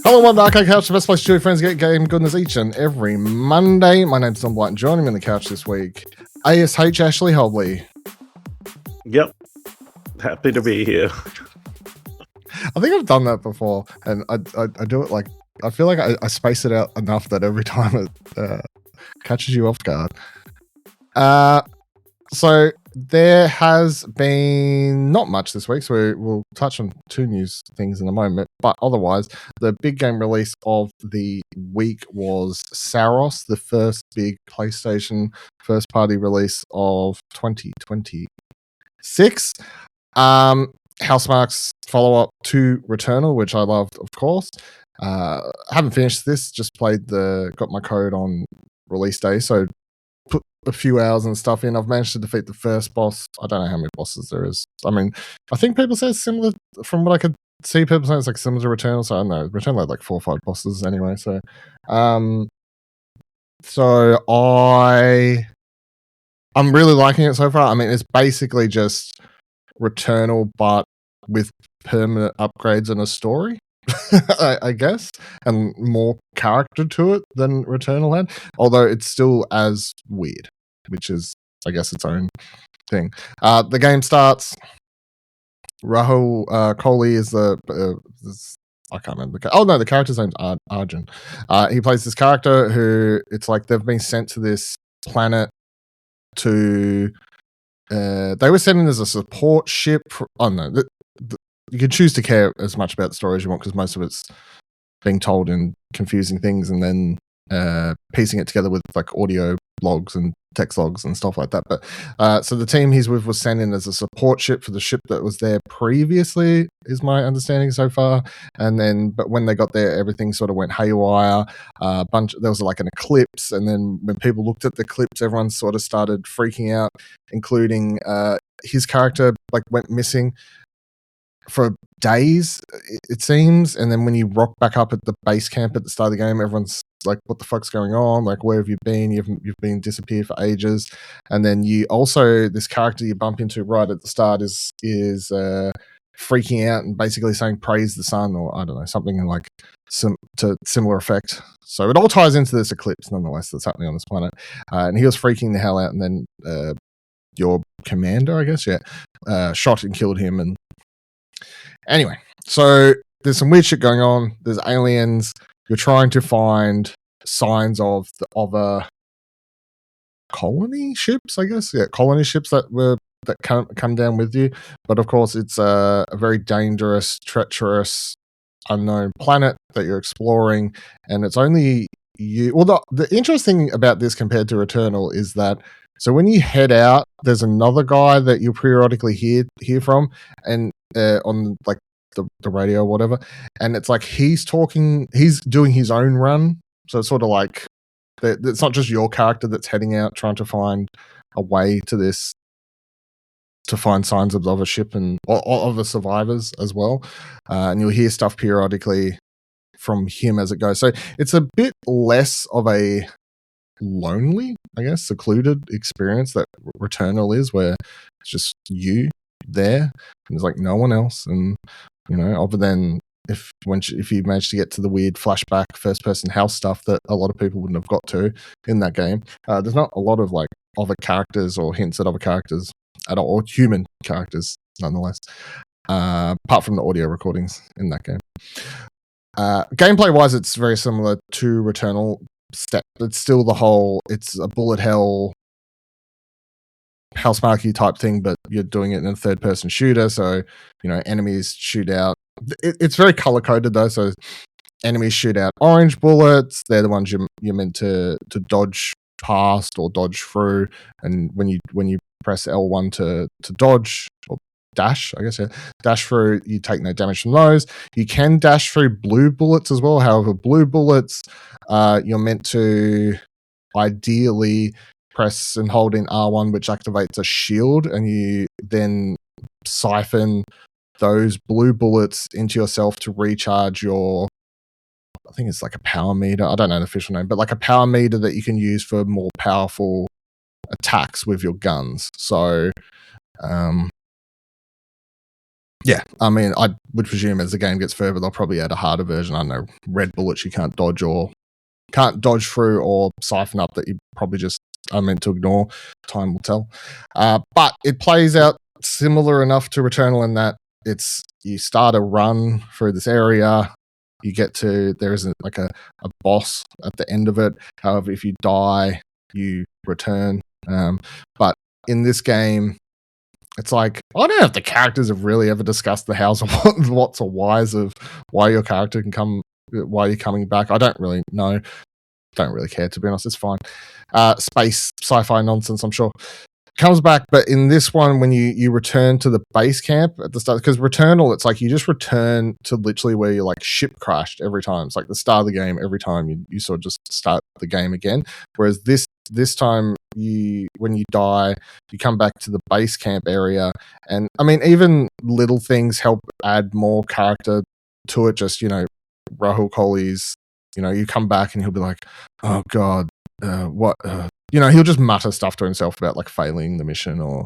Hello, welcome to Arcade Couch, the best place to do friends get game goodness each and every Monday. My name's Tom Blight, and joining me on the couch this week, ASH Ashley Hobley. Yep. Happy to be here. I think I've done that before, and I do it like, I feel like I space it out enough that every time it catches you off guard. So there has been not much this week, so we'll touch on two news things in a moment. But otherwise, the big game release of the week was Saros, the first big PlayStation first-party release of 2026. Housemarque's follow-up to Returnal, which I loved, of course. Haven't finished this, just got my code on release day, so put a few hours and stuff in. I've managed to defeat the first boss. I don't know how many bosses there is. I mean, I think people say it's similar, from what I could see, people say it's like similar to Returnal, so I don't know. Returnal had like 4 or 5 bosses anyway, so I'm really liking it so far. I mean, it's basically just Returnal, but with permanent upgrades and a story, I guess, and more character to it than Returnal had, although it's still as weird, which is, I guess, its own thing. The game starts. Rahul Kohli is I can't remember. The character's name's Arjun. He plays this character who, it's like they've been sent to this planet to... they were sent in as a support ship. You can choose to care as much about the story as you want, because most of it's being told in confusing things and then piecing it together with like audio logs and text logs and stuff like that. But so the team he's with was sent in as a support ship for the ship that was there previously, is my understanding so far. And then, but when they got there, everything sort of went haywire. There was like an eclipse, and then when people looked at the eclipse, everyone sort of started freaking out, including his character, like went missing for days, it seems. And then when you rock back up at the base camp at the start of the game, everyone's like, what the fuck's going on? Like, where have you been? You've been disappeared for ages. And then you also, this character you bump into right at the start is freaking out and basically saying praise the sun, or I don't know, something in like to similar effect. So it all ties into this eclipse nonetheless that's happening on this planet. And he was freaking the hell out, and then your commander, I guess, shot and killed him. And anyway, so there's some weird shit going on. There's aliens. You're trying to find signs of a colony ships, I guess. Yeah, colony ships that come down with you. But of course, it's a very dangerous, treacherous, unknown planet that you're exploring, and it's only you. Well, the interesting about this compared to Returnal is that, so when you head out, there's another guy that you periodically hear from, and on like the radio or whatever, and it's like he's doing his own run. So it's sort of like it's not just your character that's heading out trying to find a way to find signs of a ship and or other survivors as well. And you'll hear stuff periodically from him as it goes. So it's a bit less of a lonely, I guess, secluded experience that Returnal is, where it's just you there and there's like no one else. And you know, other than if you manage to get to the weird flashback first person house stuff that a lot of people wouldn't have got to in that game, there's not a lot of like other characters or hints at other characters at all, or human characters nonetheless, apart from the audio recordings in that game. Gameplay wise, it's very similar to Returnal. It's still it's a bullet hell Housemarque type thing, but you're doing it in a third person shooter, so you know, enemies shoot out. It's very color coded though, so enemies shoot out orange bullets. They're the ones you're meant to dodge past or dodge through, and when you press L1 to dodge or dash, I guess, dash through, you take no damage from those. You can dash through blue bullets as well. However, blue bullets, you're meant to ideally press and hold in R1, which activates a shield, and you then siphon those blue bullets into yourself to recharge your, I think it's like a power meter. I don't know the official name, but like a power meter that you can use for more powerful attacks with your guns. So Yeah, I mean, I would presume as the game gets further, they'll probably add a harder version. I don't know, red bullets you can't dodge through or siphon up that you probably just are meant to ignore. Time will tell. But it plays out similar enough to Returnal in that you start a run through this area. You get to there isn't like a boss at the end of it. However, if you die, you return. But in this game, it's like, I don't know if the characters have really ever discussed the hows and what's or whys of why your character can come, why you're coming back. I don't really know. Don't really care, to be honest. It's fine. Space sci-fi nonsense, I'm sure. Comes back, but in this one, when you return to the base camp at the start, because Returnal, it's like you just return to literally where you're like ship crashed every time. It's like the start of the game every time you sort of just start the game again. Whereas this time when you die, you come back to the base camp area, and I mean even little things help add more character to it. Just Rahul Kohli's, you come back and he'll be like, oh god, what he'll just mutter stuff to himself about like failing the mission or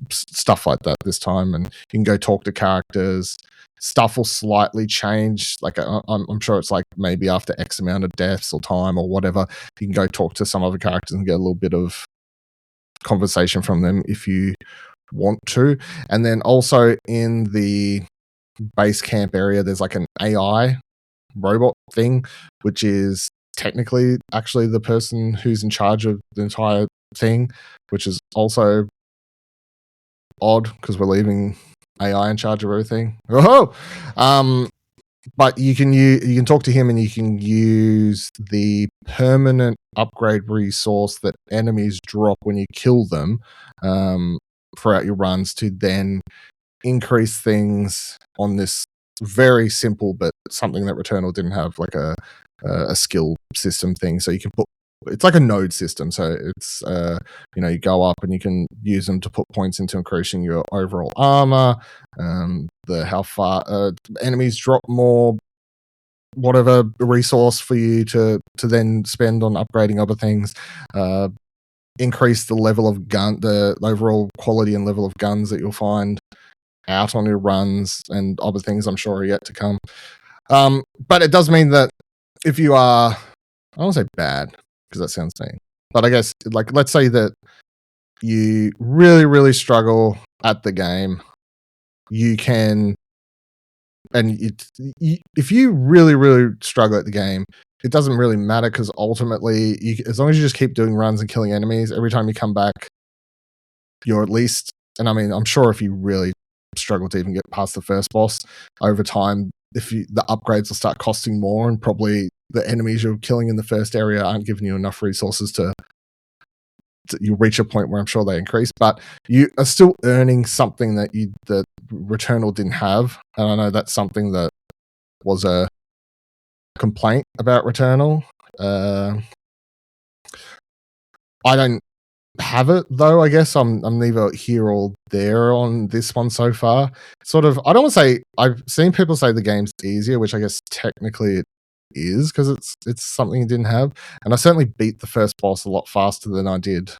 stuff like that this time, and you can go talk to characters. Stuff will slightly change, like I'm sure it's like maybe after X amount of deaths or time or whatever, you can go talk to some other characters and get a little bit of conversation from them if you want to. And then also in the base camp area, there's like an AI robot thing, which is technically actually the person who's in charge of the entire thing, which is also odd because we're leaving AI in charge of everything. Oh, but you can talk to him and you can use the permanent upgrade resource that enemies drop when you kill them throughout your runs to then increase things on this very simple but something that Returnal didn't have, like a skill system thing. So you can it's like a node system. So it's you go up and you can use them to put points into increasing your overall armor, how far enemies drop more whatever resource for you to then spend on upgrading other things, increase the level of the overall quality and level of guns that you'll find out on your runs, and other things I'm sure are yet to come. But it does mean that if you are, I don't want to say bad because that sounds mean, but I guess like let's say that you really, really struggle at the game, you can, and if you really, really struggle at the game, it doesn't really matter because ultimately, as long as you just keep doing runs and killing enemies, every time you come back, you're at least, and I mean, I'm sure if you really struggle to even get past the first boss, over time, the upgrades will start costing more, and probably the enemies you're killing in the first area aren't giving you enough resources to you reach a point where I'm sure they increase, but you are still earning something that Returnal didn't have. And I know that's something that was a complaint about Returnal. I don't have it though. I guess I'm neither here or there on this one so far. Sort of, I don't want to say, I've seen people say the game's easier, which I guess technically it is because it's something it didn't have, and I certainly beat the first boss a lot faster than I did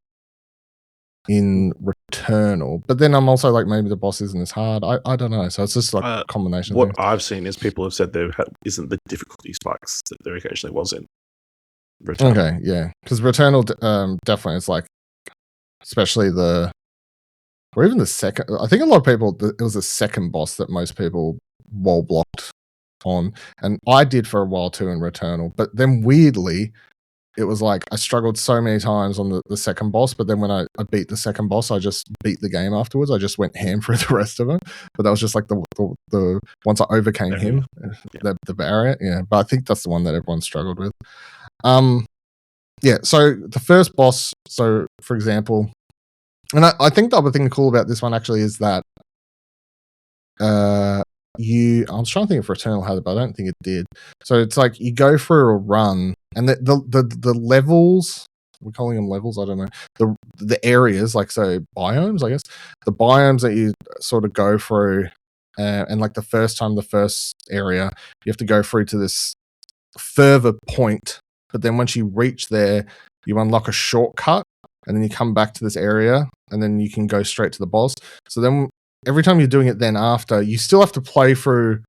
in Returnal. But then I'm also like, maybe the boss isn't as hard. I don't know. So it's just like a combination. What I've seen is people have said there isn't the difficulty spikes that there occasionally was in Returnal. Okay, yeah, because Returnal definitely is like, especially or even the second. I think a lot of people, it was the second boss that most people wall blocked on, and I did for a while too in Returnal. But then weirdly, it was like I struggled so many times on the second boss, but then when I beat the second boss, I just beat the game afterwards. I just went ham through the rest of them. But that was just like the once I overcame him, the barrier. Yeah, but I think that's the one that everyone struggled with. Yeah, so the first boss, so for example, and I think the other thing cool about this one actually is that I was trying to think if Returnal had it, but I don't think it did. So it's like you go through a run, and the levels, we're calling them levels, I don't know, the areas, like, so biomes, I guess, the biomes that you sort of go through, and like the first area, you have to go through to this further point, but then once you reach there, you unlock a shortcut, and then you come back to this area, and then you can go straight to the boss. So then every time you're doing it then after, you still have to play through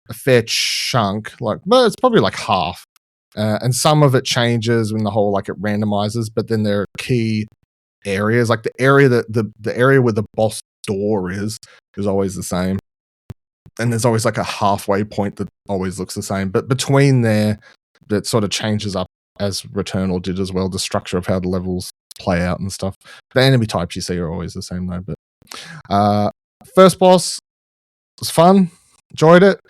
a fair chunk, well, it's probably like half. And some of it changes when the whole it randomizes, but then there are key areas, like the area the area where the boss door is always the same. And there's always a halfway point that always looks the same. But between there, that sort of changes up as Returnal did as well, the structure of how the levels play out and stuff. The enemy types you see are always the same though. But first boss was fun. Enjoyed it.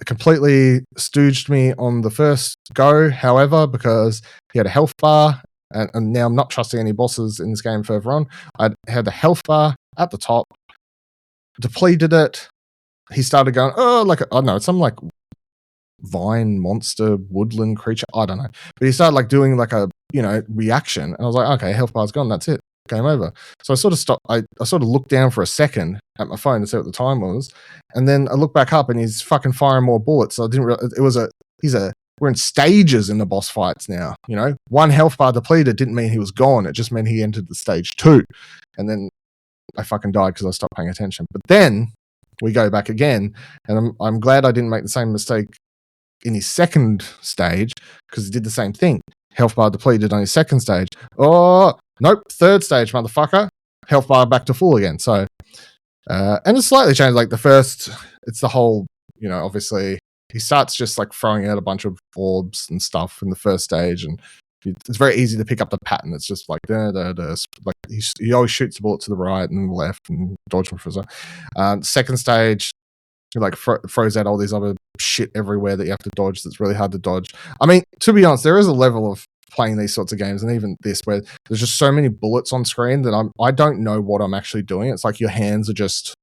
Completely stooged me on the first go, however, because he had a health bar, and now I'm not trusting any bosses in this game further on. I had the health bar at the top, depleted it. He started going, it's some vine monster woodland creature. I don't know. But he started doing a reaction, and I was like, okay, health bar's gone. That's it. Game over. So I sort of stopped. I sort of looked down for a second at my phone to see what the time was, and then I looked back up, and he's fucking firing more bullets. So I didn't realize it was we're in stages in the boss fights now. One health bar depleted didn't mean he was gone. It just meant he entered the stage 2, and then I fucking died because I stopped paying attention. But then we go back again, and I'm glad I didn't make the same mistake in his second stage, because he did the same thing. Health bar depleted on his second stage. Oh, nope, third stage, motherfucker. Health bar back to full again. So, and it's slightly changed. The first, it's the whole, obviously, he starts just throwing out a bunch of orbs and stuff in the first stage, and it's very easy to pick up the pattern. It's just he always shoots the bullet to the right and the left and dodge them for a second stage, he throws out all these other shit everywhere that you have to dodge that's really hard to dodge. I mean, to be honest, there is a level of playing these sorts of games, and even this, where there's just so many bullets on screen that I don't know what I'm actually doing. It's like your hands are just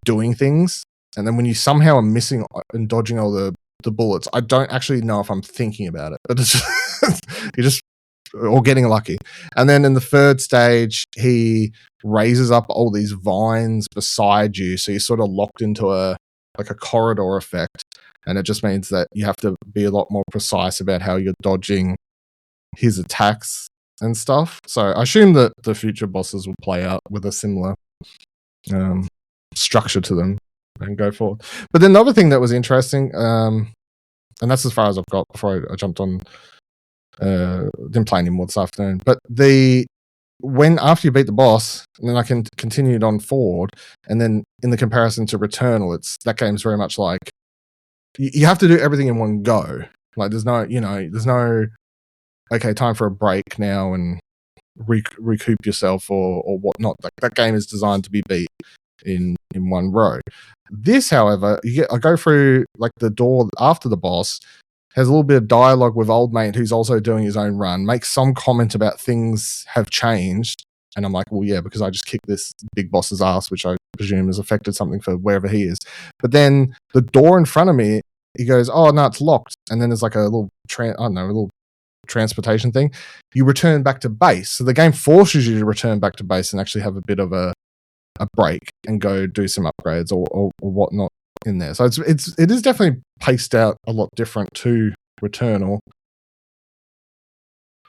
doing things, and then when you somehow are missing and dodging all the bullets, I don't actually know if I'm thinking about it, but it's just, you're just or getting lucky. And then in the third stage, he raises up all these vines beside you, so you're sort of locked into a corridor effect, and it just means that you have to be a lot more precise about how you're dodging his attacks and stuff. So I assume that the future bosses will play out with a similar structure to them and go forward. But then the other thing that was interesting, and that's as far as I've got before I jumped on, didn't play anymore this afternoon, but after you beat the boss, and then I can continue it on forward, and then in the comparison to Returnal, that game's very much like you have to do everything in one go. There's no okay, time for a break now and recoup yourself or whatnot. That game is designed to be beat in one row. This, however, I go through the door after the boss, has a little bit of dialogue with old mate who's also doing his own run, makes some comment about things have changed, and I'm like, well, yeah, because I just kicked this big boss's ass, which I presume has affected something for wherever he is. But then the door in front of me, he goes, oh no, it's locked, and then there's a little a little transportation thing. You return back to base, so the game forces you to return back to base and actually have a bit of a break and go do some upgrades or whatnot in there. So it is definitely paced out a lot different to Returnal.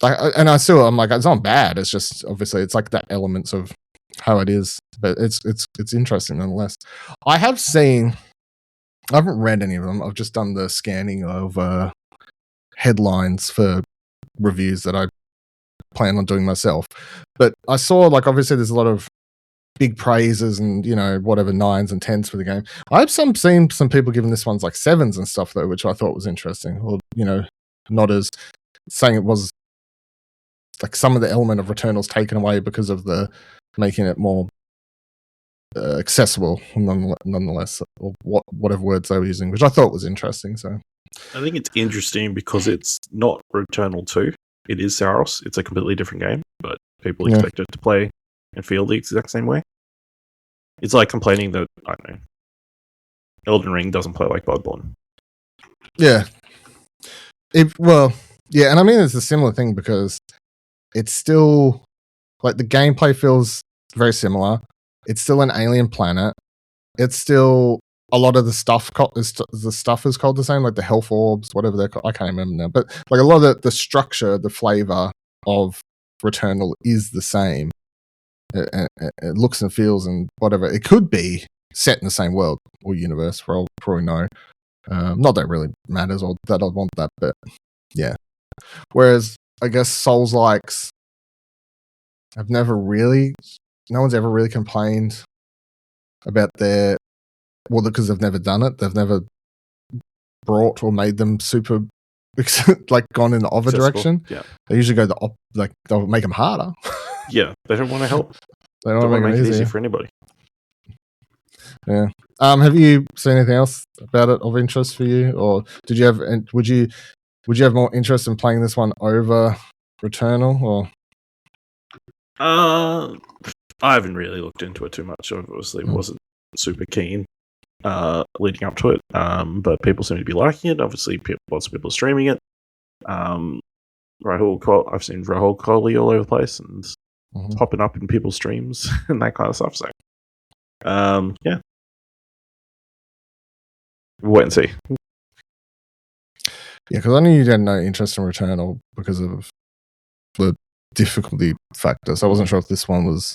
And I'm like, it's not bad. It's just obviously it's that elements of how it is, but it's interesting nonetheless. I haven't read any of them. I've just done the scanning of headlines for reviews that I plan on doing myself. But I saw obviously there's a lot of big praises and whatever 9s and 10s for the game. I've seen some people giving this ones 7s and stuff though, which I thought was interesting. Or not as saying it was some of the element of Returnal's taken away because of the making it more accessible nonetheless, or whatever words they were using, which I thought was interesting. So I think it's interesting because it's not Returnal 2. It is Saros. It's a completely different game, but people expect it to play and feel the exact same way. It's like complaining that, I don't know, Elden Ring doesn't play like Bloodborne. Yeah. And I mean, it's a similar thing because it's still, the gameplay feels very similar. It's still an alien planet. It's still, a lot of the stuff is called the same, the health orbs, whatever they're called. I can't remember now. But a lot of the structure, the flavor of Returnal is the same. it looks and feels and whatever. It could be set in the same world or universe, for all we know. Not that it really matters or that I'd want that, but yeah. Whereas I guess Souls-likes have no one's ever really complained about because they've never done it. They've never brought or made them super like gone in the other direction. Yeah. They usually go they'll make them harder. Yeah, they don't want to help. They don't want to make it easy for anybody. Yeah. Have you seen anything else about it of interest for you, or did you have? Would you have more interest in playing this one over Returnal? Or I haven't really looked into it too much. Obviously, wasn't super keen leading up to it. But people seem to be liking it. Obviously, lots of people are streaming it. I've seen Rahul Kohli all over the place and popping up in people's streams and that kind of stuff. So, yeah, we'll wait and see. Yeah, because I knew you had no interest in Returnal because of the difficulty factor. So I wasn't sure if this one was,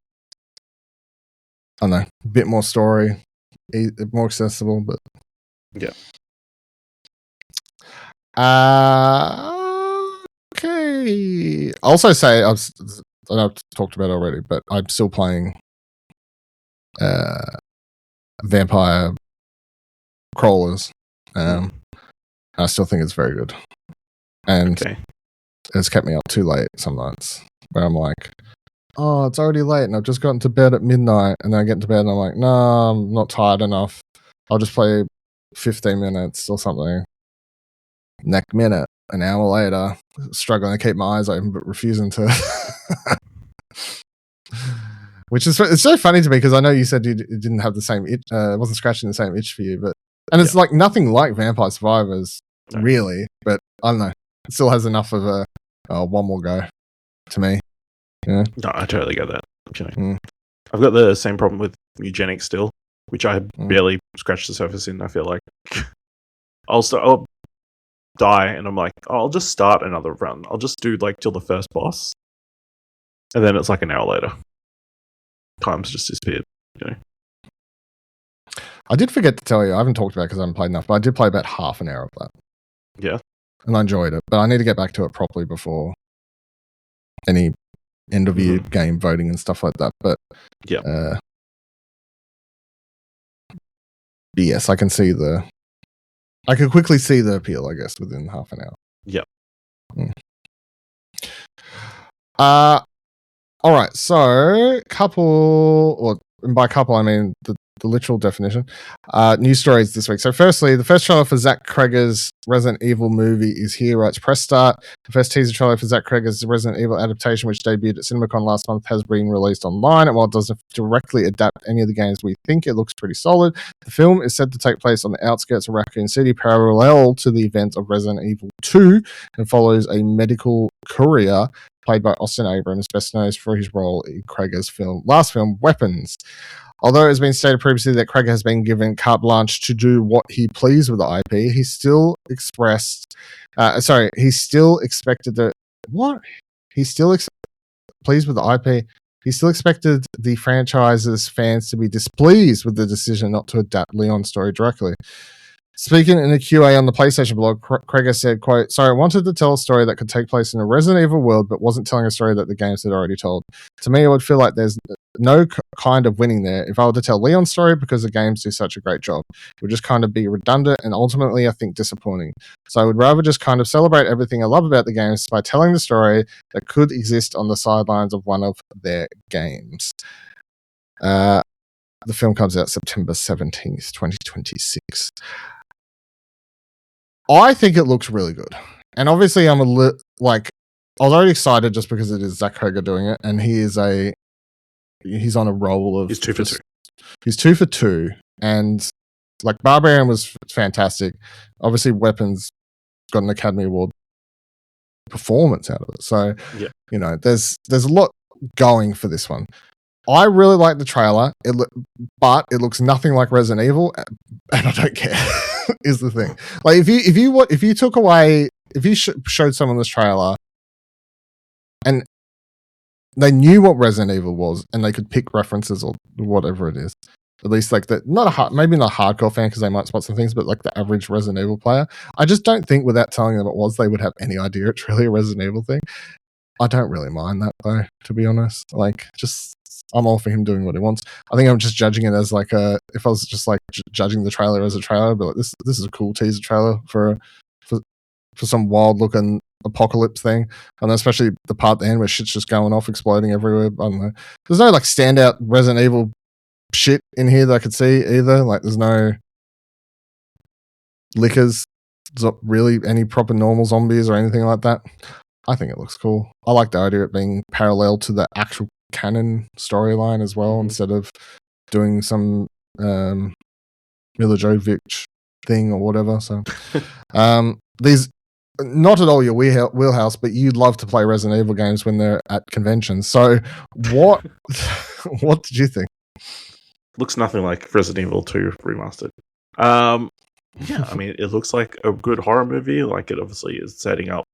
I don't know, a bit more story, more accessible, but yeah. Okay. I'll also say I know I've talked about it already, but I'm still playing Vampire Crawlers. I still think it's very good. And it's kept me up too late some nights where I'm like, oh, it's already late and I've just gotten to bed at midnight, and then I get into bed and I'm like, no, I'm not tired enough. I'll just play 15 minutes or something. Next minute, an hour later, struggling to keep my eyes open but refusing to. Which is, it's so funny to me because I know you said it didn't have the same itch, wasn't scratching the same itch for you, but it's like nothing like Vampire Survivors, really. But I don't know, it still has enough of a one more go to me. Yeah, no, I totally get that. I've got the same problem with Eugenics still, which I barely scratched the surface in. I feel like I'll die and I'm like, I'll just start another run. I'll just do like till the first boss, and then it's like an hour later. Time's just disappeared. I did forget to tell you, I haven't talked about it because I haven't played enough, but I did play about half an hour of that. Yeah. And I enjoyed it, but I need to get back to it properly before any end of year game voting and stuff like that. But yeah. Yes, I can quickly see the appeal, I guess, within half an hour. Yeah. All right, so and by couple I mean the literal definition, news stories this week. So firstly, the first trailer for Zach Cregger's Resident Evil movie is here, right? Press start. The first teaser trailer for Zach Cregger's Resident Evil adaptation, which debuted at CinemaCon last month, has been released online, and while it doesn't directly adapt any of the games we think, it looks pretty solid. The film is said to take place on the outskirts of Raccoon City, parallel to the events of Resident Evil 2, and follows a medical courier played by Austin Abrams, best known for his role in Cregger's last film, Weapons. Although it has been stated previously that Cregger has been given carte blanche to do what he pleased with the IP, he still expected pleased with the IP. He still expected the franchise's fans to be displeased with the decision not to adapt Leon's story directly. Speaking in a QA on the PlayStation blog, Cregger said, quote, "So I wanted to tell a story that could take place in a Resident Evil world, but wasn't telling a story that the games had already told. To me, it would feel like there's no kind of winning there if I were to tell Leon's story because the games do such a great job. It would just kind of be redundant and ultimately, I think, disappointing. So I would rather just kind of celebrate everything I love about the games by telling the story that could exist on the sidelines of one of their games." The film comes out September 17th, 2026. I think it looks really good. And obviously I was already excited just because it is Zach Cregger doing it, and he's on a roll of... He's 2 for 2. He's 2 for 2. And like Barbarian was fantastic. Obviously Weapons got an Academy Award performance out of it. So, there's a lot going for this one. I really like the trailer, but it looks nothing like Resident Evil, and I don't care. Is the thing. Like if you showed someone this trailer, and they knew what Resident Evil was, and they could pick references or whatever it is. At least like that, maybe not a hardcore fan because they might spot some things, but like the average Resident Evil player, I just don't think without telling them it was, they would have any idea it's really a Resident Evil thing. I don't really mind that though, to be honest. Like, just I'm all for him doing what he wants. I think I'm just judging it as like if I was just like judging the trailer as a trailer, but like, this is a cool teaser trailer for some wild looking apocalypse thing, and especially the part at the end where shit's just going off, exploding everywhere. I don't know. There's no like standout Resident Evil shit in here that I could see either. Like, there's no lickers, there's not really any proper normal zombies or anything like that. I think it looks cool. I like the idea of it being parallel to the actual canon storyline as well, instead of doing some Mila Jovovich thing or whatever. So these, not at all your wheelhouse, but you love to play Resident Evil games when they're at conventions. So what what did you think? Looks nothing like Resident Evil 2 remastered. Yeah, I mean, it looks like a good horror movie. Like, it obviously is setting up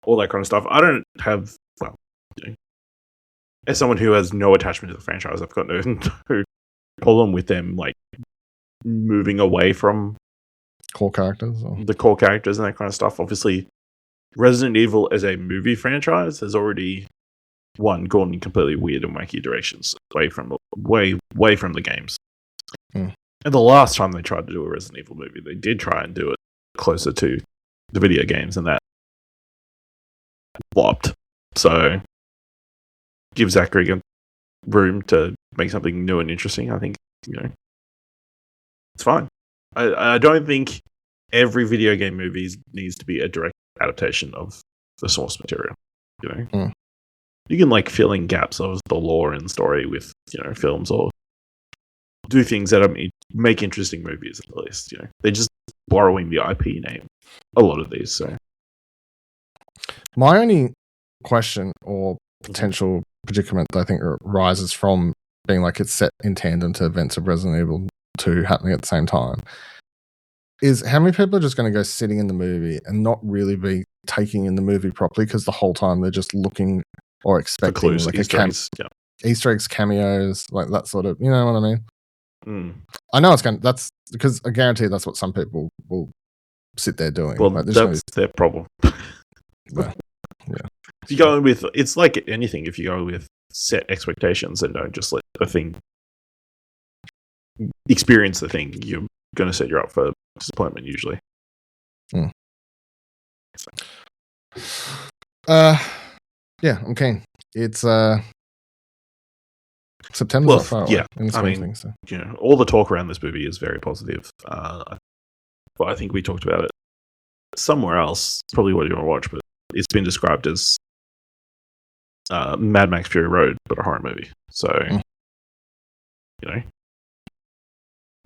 all that kind of stuff. I don't have, well, as someone who has no attachment to the franchise, I've got no problem with them like moving away from core characters, the core characters and that kind of stuff. Obviously, Resident Evil as a movie franchise has already gone in completely weird and wacky directions away from the games. And the last time they tried to do a Resident Evil movie, they did try and do it closer to the video games, and that flopped. So give Zachary room to make something new and interesting. I think, it's fine. I don't think every video game movie needs to be a direct adaptation of the source material. You can like fill in gaps of the lore and story with films, or do things that make interesting movies at least. They're just borrowing the IP name, a lot of these. So my only question or potential predicament that I think arises from being like it's set in tandem to events of Resident Evil 2 happening at the same time is how many people are just going to go sitting in the movie and not really be taking in the movie properly, because the whole time they're just looking or expecting clues, like Easter eggs, cameos, like that sort of, you know what I mean? I know that's because I guarantee that's what some people will sit there doing. Well, like, that's their problem. Yeah. If you go with, it's like anything, if you go with set expectations and don't just let the thing experience the thing, you're going to set you up for disappointment usually. Yeah, I'm keen. It's September. Yeah, I mean, all the talk around this movie is very positive. But I think we talked about it somewhere else, probably what you want to watch, but it's been described as Mad Max Fury Road, but a horror movie. So,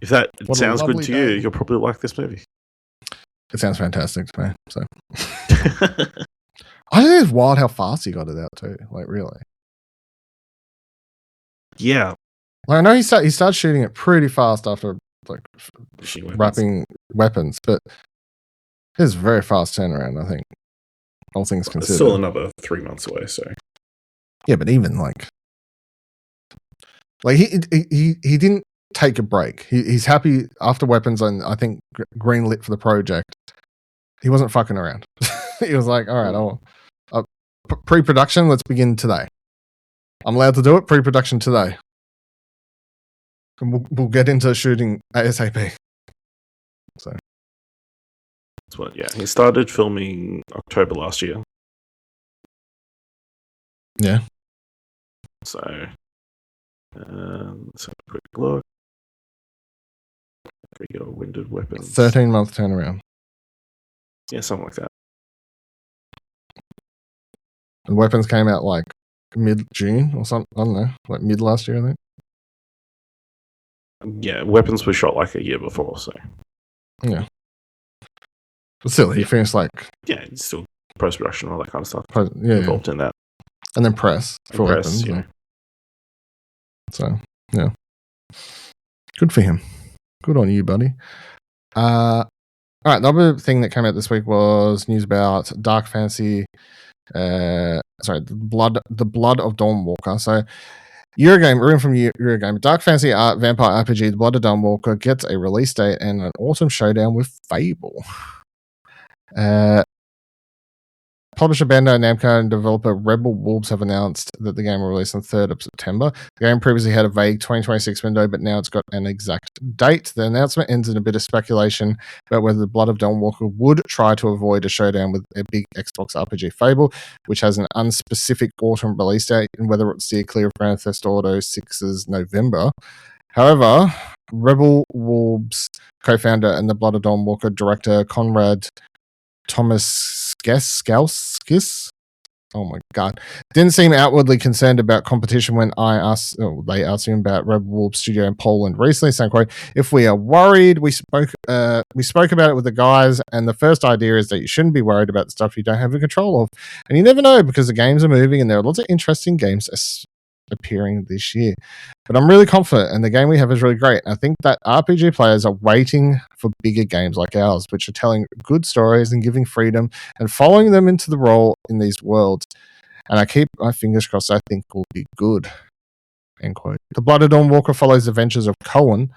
if that sounds good to you, you'll probably like this movie. It sounds fantastic to me. So, I think it's wild how fast he got it out too. Like, really. Yeah. Like, I know he started shooting it pretty fast after like wrapping weapons, but it's a very fast turnaround, I think. All things considered. It's still another 3 months away, so. Yeah, but even like he didn't take a break. He's happy after weapons, and I think green lit for the project. He wasn't fucking around. He was like, all right, pre-production, let's begin today. I'm allowed to do it, pre-production today. And we'll get into shooting ASAP. So. That's what, yeah. He started filming October last year. Yeah. So, let's have a quick look. We go winded weapons. 13-month turnaround. Yeah, something like that. And weapons came out like mid-June or something. I don't know, like mid last year, I think. Yeah, weapons were shot like a year before, so. Yeah. But still, he finished like. Yeah, it's still post-production, all that kind of stuff. Involved in that. And then press for weapons. Yeah. So, yeah. Good for him. Good on you, buddy. All right, the other thing that came out this week was news about Dark Fantasy the blood of Dawnwalker. So Eurogame, written from Eurogame, dark fantasy art vampire RPG, The Blood of Dawnwalker gets a release date and an autumn showdown with Fable. Publisher Bandai Namco and developer Rebel Wolves have announced that the game will release on 3rd of September. The game previously had a vague 2026 window, but now it's got an exact date. The announcement ends in a bit of speculation about whether The Blood of Dawnwalker would try to avoid a showdown with a big Xbox RPG Fable, which has an unspecific autumn release date, and whether it's steer clear of Grand Theft Auto 6's November. However, Rebel Wolves co-founder and The Blood of Dawnwalker director Conrad Thomas Skouskis, oh my god, didn't seem outwardly concerned about competition when they asked him about Rebel Wolf Studio in Poland recently, saying, quote, if we are worried, we spoke about it with the guys, and the first idea is that you shouldn't be worried about the stuff you don't have control of. And you never know, because the games are moving and there are lots of interesting games appearing this year. But I'm really confident, and the game we have is really great. I think that RPG players are waiting for bigger games like ours, which are telling good stories and giving freedom and following them into the role in these worlds. And I keep my fingers crossed. I think will be good. End quote. The Blood of Dawnwalker follows the adventures of Cohen,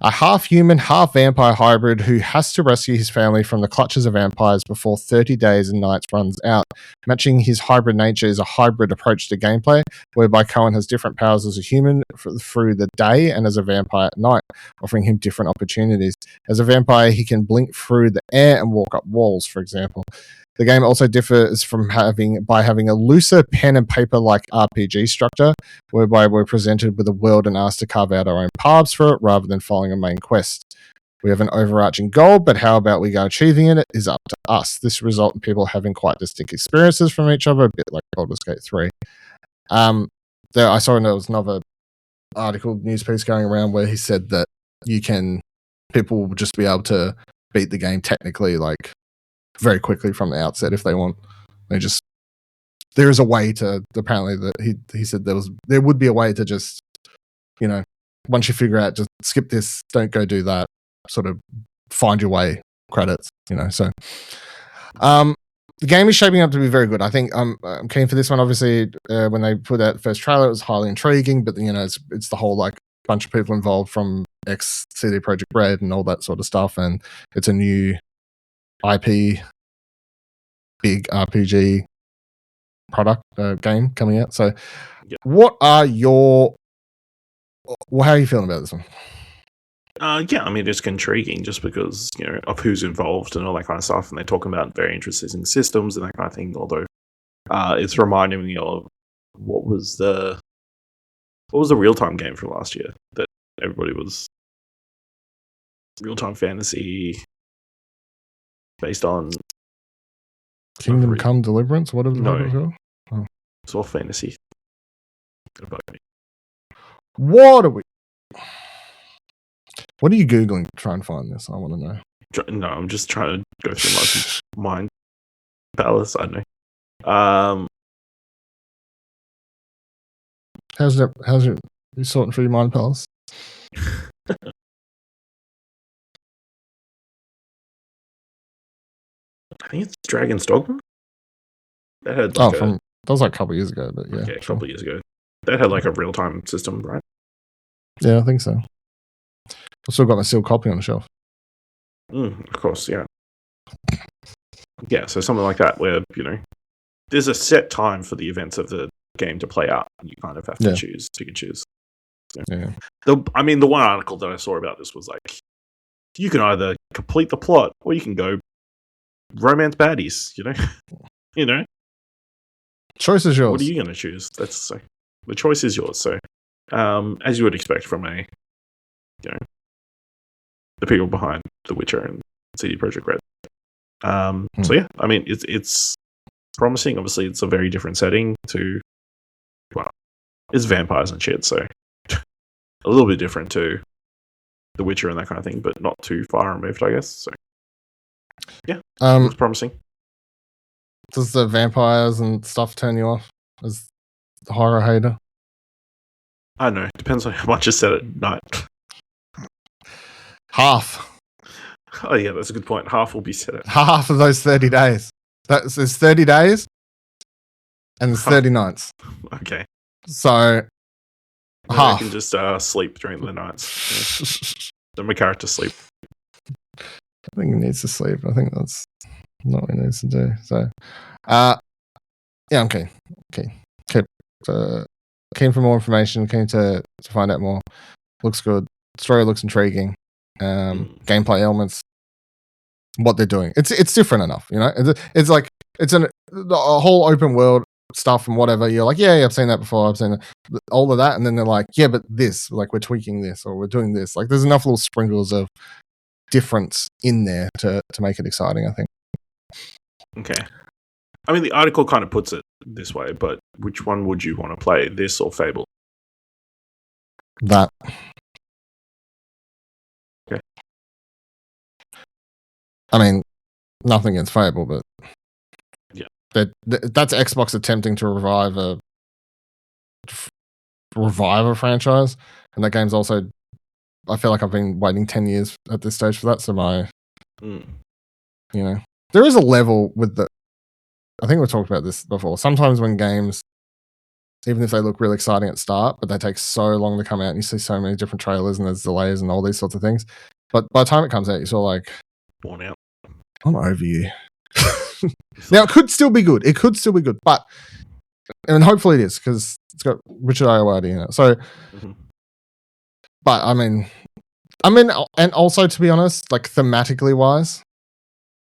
a half-human, half-vampire hybrid who has to rescue his family from the clutches of vampires before 30 days and nights runs out. Matching his hybrid nature is a hybrid approach to gameplay, whereby Cohen has different powers as a human through the day and as a vampire at night, offering him different opportunities. As a vampire, he can blink through the air and walk up walls, for example. The game also differs from having a looser pen and paper like RPG structure, whereby we're presented with a world and asked to carve out our own paths for it rather than following a main quest. We have an overarching goal, but how about we go achieving it is up to us. This results in people having quite distinct experiences from each other, a bit like Baldur's Gate 3. I saw there was another article, news piece going around where he said that people will just be able to beat the game technically, like, very quickly from the outset if they want. There is a way to, apparently, that he said there would be a way to just, once you figure out, just skip this, don't go do that, sort of find your way credits, so the game is shaping up to be very good. I think I'm keen for this one. Obviously, when they put out the first trailer, it was highly intriguing, but it's the whole, like, bunch of people involved from ex CD Projekt Red and all that sort of stuff, and it's a new IP, big RPG product game coming out. So, How are you feeling about this one? I mean, it's intriguing just because of who's involved and all that kind of stuff, and they're talking about very interesting systems and that kind of thing. Although, it's reminding me of what was the real time game from last year that everybody was real time fantasy based on Kingdom Come Deliverance? What is it? No. It's all fantasy. What are you Googling to try and find this? I want to know. No, I'm just trying to go through my mind palace. I don't know. How's you sorting through your mind palace? I think it's Dragon's Dogma. That had that was like a couple of years ago, but yeah. Okay, a couple of years ago. That had like a real time system, right? Yeah, I think so. I've still got my sealed copy on the shelf. Of course, yeah. Yeah, so something like that where, there's a set time for the events of the game to play out, and you kind of have to choose. So, yeah. The one article that I saw about this was like, you can either complete the plot or you can go romance baddies, Choice is yours. What are you going to choose? The choice is yours. So, as you would expect from the people behind The Witcher and CD Projekt Red. So yeah, I mean, it's promising. Obviously, it's a very different setting to, it's vampires and shit, so a little bit different to The Witcher and that kind of thing, but not too far removed, I guess. So yeah, it's promising. Does the vampires and stuff turn you off as the horror hater? I don't know. Depends on how much is set at night. Half. Oh yeah, that's a good point. Half will be set at half of those 30 days. There's 30 days. and there's 30 nights. Okay. So Maybe half. I can just sleep during the nights. Let my character sleep. I think he needs to sleep. I think that's not what he needs to do. So, yeah, I'm keen. Keen for more information. Keen to find out more. Looks good. Story looks intriguing. Gameplay elements. What they're doing. It's different enough, you know. It's like it's a whole open world stuff and whatever. You're like, yeah, I've seen that before. I've seen all of that, and then they're like, yeah, but this, like, we're tweaking this or we're doing this. Like, there's enough little sprinkles of difference in there to make it exciting, I think. Okay. I mean, the article kind of puts it this way, but which one would you want to play, this or Fable? That. Okay. I mean, nothing against Fable, but yeah, that's Xbox attempting to revive a franchise, and that game's also. I feel like I've been waiting 10 years at this stage for that. So you know, there is a level with the. I think we've talked about this before. Sometimes when games, even if they look really exciting at start, but they take so long to come out, and you see so many different trailers and there's delays and all these sorts of things. But by the time it comes out, you're sort of like, worn out. I'm over you. Now, it could still be good. But, and hopefully it is, because it's got Richard Ayoade in it. So, but I mean, and also, to be honest, like, thematically wise,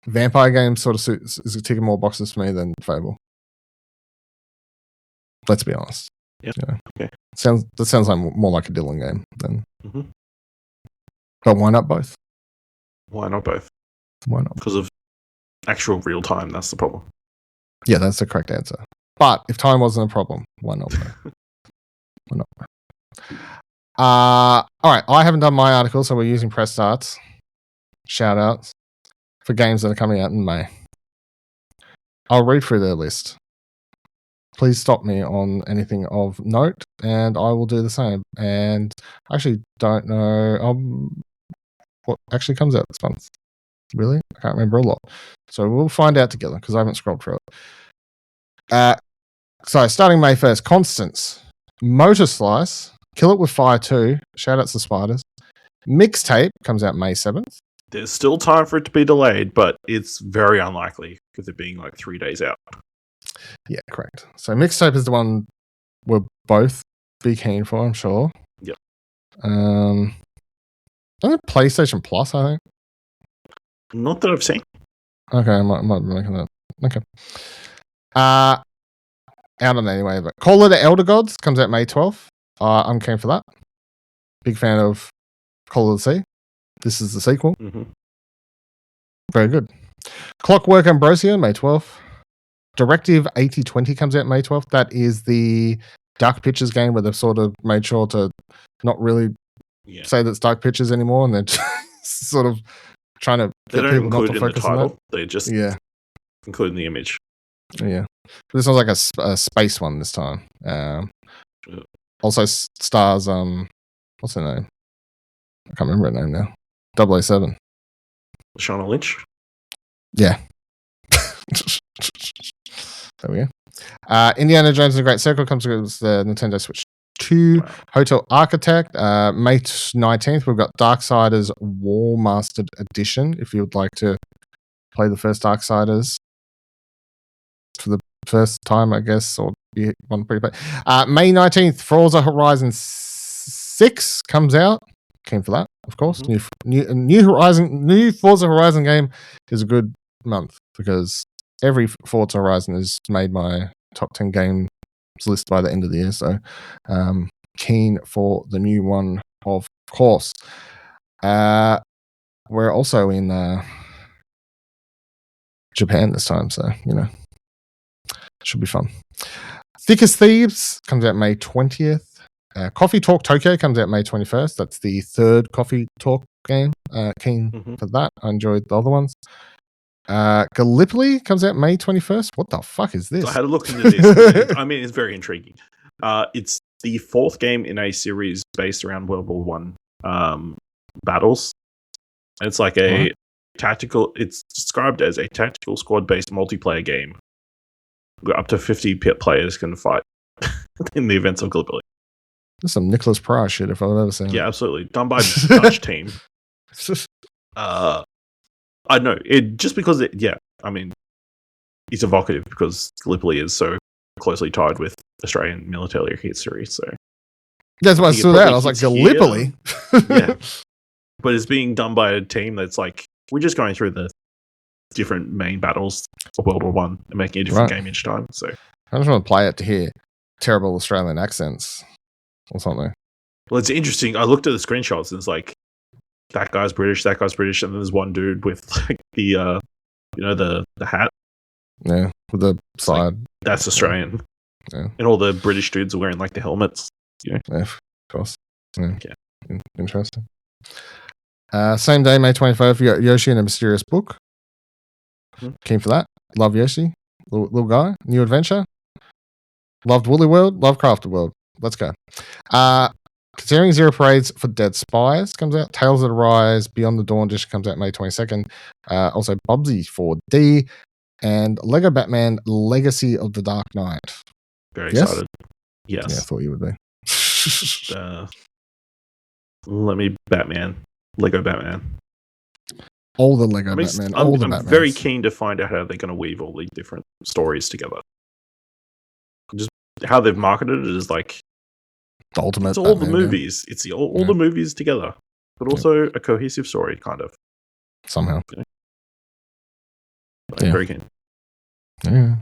vampire games sort of is ticking more boxes for me than Fable. Let's be honest. Yeah. Okay. That sounds like more like a Dylan game than. But why not both? Why not both? Why not? Because of actual real time. That's the problem. Yeah, that's the correct answer. But if time wasn't a problem, why not? Why not? All right. I haven't done my article, so we're using press starts, shout outs for games that are coming out in May. I'll read through their list. Please stop me on anything of note, and I will do the same. And I actually don't know what actually comes out this month. Really? I can't remember a lot. So we'll find out together, because I haven't scrolled through it. So starting May 1st, Constance, Motor Slice, Kill It With Fire 2, shout outs to Spiders. Mixtape comes out May 7th. There's still time for it to be delayed, but it's very unlikely because it being like 3 days out. Yeah, correct. So Mixtape is the one we'll both be keen for, I'm sure. Yep. And PlayStation Plus, I think. Not that I've seen. Okay, I might be making that. Okay. Out on anyway, but Call of the Elder Gods comes out May 12th. I'm keen for that. Big fan of Call of the Sea. This is the sequel. Very good. Clockwork Ambrosia, May 12th. Directive 8020 comes out May 12th. That is the Dark Pictures game where they've sort of made sure to not really say that's Dark Pictures anymore, and they're just sort of trying to they get don't people not to include in the focus on title. that. They just include in the image. Yeah. This one's like a space one this time. Also stars, what's her name? I can't remember her name now. 007. Lashana Lynch? Yeah. There we go. Indiana Jones and the Great Circle comes with the Nintendo Switch 2. Wow. Hotel Architect, May 19th. We've got Darksiders War Mastered Edition. If you would like to play the first Darksiders for the first time, I guess, or you want to play. May 19th, Forza Horizon 6 comes out. Keen for that, of course. New Forza Horizon game is a good month because every Forza Horizon has made my top 10 games list by the end of the year. So, keen for the new one, of course. We're also in Japan this time, so, should be fun. Thick as Thieves comes out May 20th. Coffee Talk Tokyo comes out May 21st. That's the third Coffee Talk game. Keen for that. I enjoyed the other ones. Gallipoli comes out May 21st. What the fuck is this? I had a look into this. I mean, it's very intriguing. It's the fourth game in a series based around World War One battles. It's like a tactical. It's described as a tactical squad-based multiplayer game up to 50 players can fight in the events of Gallipoli. This is some Nicholas Price shit if I've ever seen it. Yeah, absolutely. Done by a Dutch team. I know it just because it's evocative because Gallipoli is so closely tied with Australian military history. So that's why I saw that. I was like, Gallipoli. Yeah, but it's being done by a team that's like, we're just going through the different main battles of World War One and making a different game each time. So I just want to play it to hear terrible Australian accents or something. Well, it's interesting. I looked at the screenshots and it's like, that guy's British, and then there's one dude with like the the hat. Yeah, with the side. Like, that's Australian. Yeah. And all the British dudes are wearing like the helmets. Yeah, of course. Yeah. Yeah. Interesting. Same day, May 25th, you got Yoshi and a Mysterious Book. Keen for that. Love Yoshi. Little guy. New adventure. Loved Woolly World. Love Crafted World. Let's go. Considering Zero Parades for Dead Spies comes out. Tales of the Rise, Beyond the Dawn Dish comes out May 22nd. Also Bubsy 4D and Lego Batman Legacy of the Dark Knight. Very excited. Yes. Yeah, I thought you would be. Let me Lego Batman. All the Lego Batman. I'm very keen to find out how they're going to weave all these different stories together. Just how they've marketed it is like the ultimate. It's all Batman, the movies. Yeah. It's all the movies together, but also a cohesive story, kind of. Somehow. Very keen. Yeah.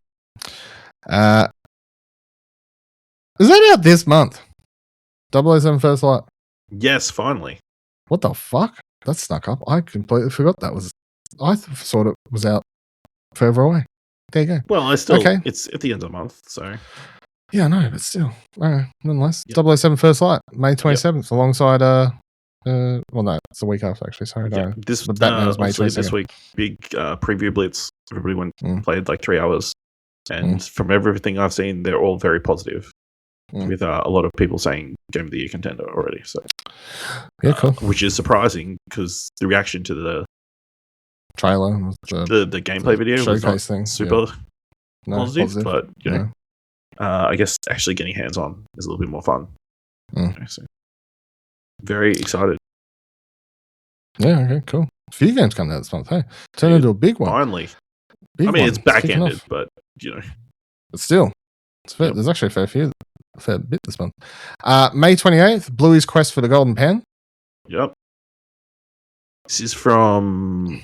Is that out this month? 007 First Light. Yes, finally. What the fuck? That snuck up. I completely forgot that was. I thought it was out further away. There you go. Well, it's at the end of the month, so. Yeah, I know, but still. Nonetheless. Yep. 007 First Light, May 27th, alongside well, no, it's the week after, actually. Sorry. Yeah, Batman was May 22nd. This week, big preview blitz. Everybody went and played like 3 hours. And from everything I've seen, they're all very positive. With a lot of people saying Game of the Year contender already. So, yeah, cool. Which is surprising because the reaction to the trailer, the gameplay video was not thing. super positive, but you know, I guess actually getting hands on is a little bit more fun. So, very excited. Yeah. Okay. Cool. A few games coming out this month. Hey, turn into a big one. Finally. It's back ended, but you know, but still, it's fair. There's actually a fair bit this month. May 28th, Bluey's Quest for the Golden Pen. Yep. This is from.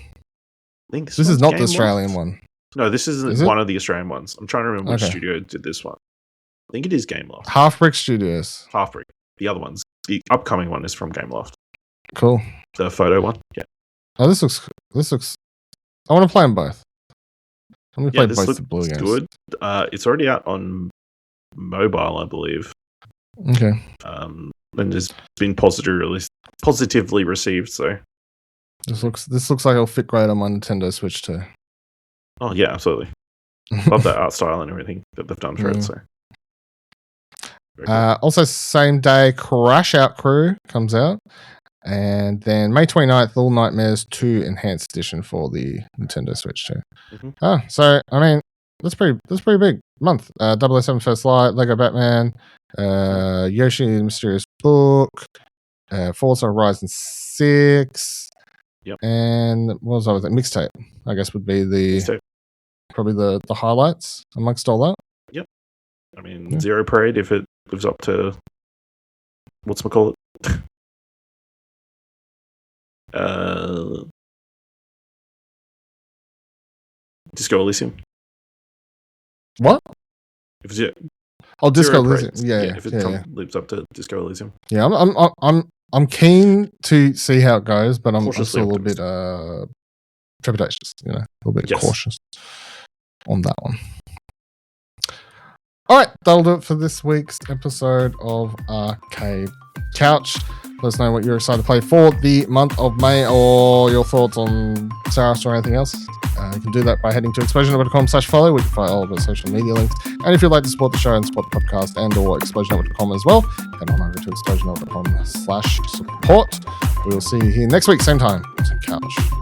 I think this is not the Australian one. No, this isn't one of the Australian ones. I'm trying to remember which studio did this one. I think it is Gameloft. Half Brick Studios. Half Brick. The other ones. The upcoming one is from Gameloft. Cool. The photo one. Yeah. Oh, this looks. I want to play them both. I'm going to play both the Blue games. Good. It's already out on mobile, I believe. Okay. And it's been positively received. So this looks like it'll fit great on my Nintendo Switch too. Oh yeah, absolutely. Love that art style and everything that they've done for it. So. Cool. Also, same day, Crash Out Crew comes out, and then May 29th, Little Nightmares 2 Enhanced Edition for the Nintendo Switch too. So I mean, that's pretty big month. 007 First Light, Lego Batman, Yoshi and the Mysterious Book, Forza Horizon 6. Yep. And what was I with that? Mixtape, I guess, would be probably the highlights amongst all that. Yep. I mean, Zero Parade, if it lives up to whatchamacallit. Disco Elysium. What? If it's Disco Elysium. Yeah. If it lives up to Disco Elysium. Yeah, I'm keen to see how it goes, but I'm still a little bit trepidatious, a little bit cautious on that one. All right, that'll do it for this week's episode of Arcade Couch. Let us know what you're excited to play for the month of May, or your thoughts on Saros or anything else. You can do that by heading to explosionnetwork.com/follow, where you can find all of our social media links. And if you'd like to support the show and support the podcast and or explosionetwork.com as well, head on over to explosionetwork.com/support. We will see you here next week, same time, same couch.